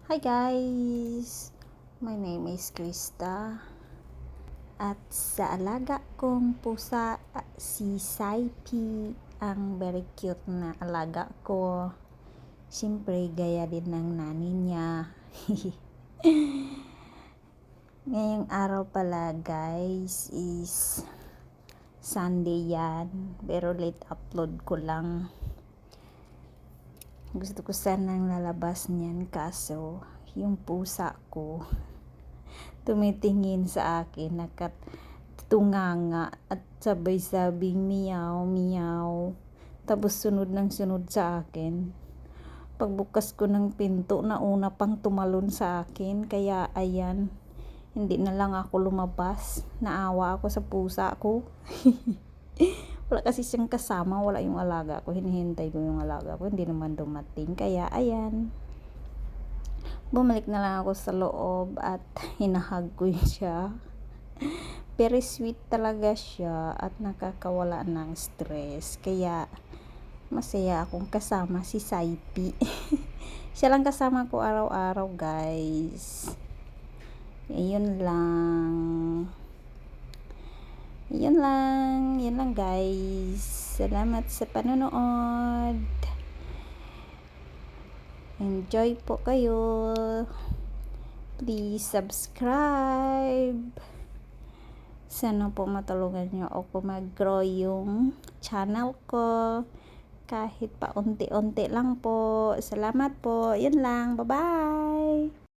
Hi guys! My name is Krista. At sa alaga kong pusa, si Saipi, ang very cute na alaga ko. Siyempre, gaya din ng nani niya. Ngayong araw pala guys is Sunday yan. Pero late upload ko lang. Gusto ko sanang lalabas niyan kaso yung pusa ko tumitingin sa akin, nakatunganga at sabay-sabing meow meow, tapos sunod ng sunod sa akin. Pagbukas ko ng pinto, nauna pang tumalon sa akin, kaya ayan, hindi na lang ako lumabas. Naawa ako sa pusa ko. Wala kasi siyang kasama, wala yung alaga ko, hinihintay ko yung alaga ko, hindi naman dumating, kaya ayan, bumalik na lang ako sa loob at hinahag ko siya. Very sweet talaga siya at nakakawala ng stress, kaya masaya akong kasama si Saipi. Siya lang kasama ko araw-araw guys. Yun lang. Yun lang guys. Salamat sa panonood. Enjoy po kayo. Please subscribe. Sana po matulungan nyo ako mag-grow yung channel ko. Kahit pa unti-unti lang po. Salamat po. Yun lang. Bye-bye.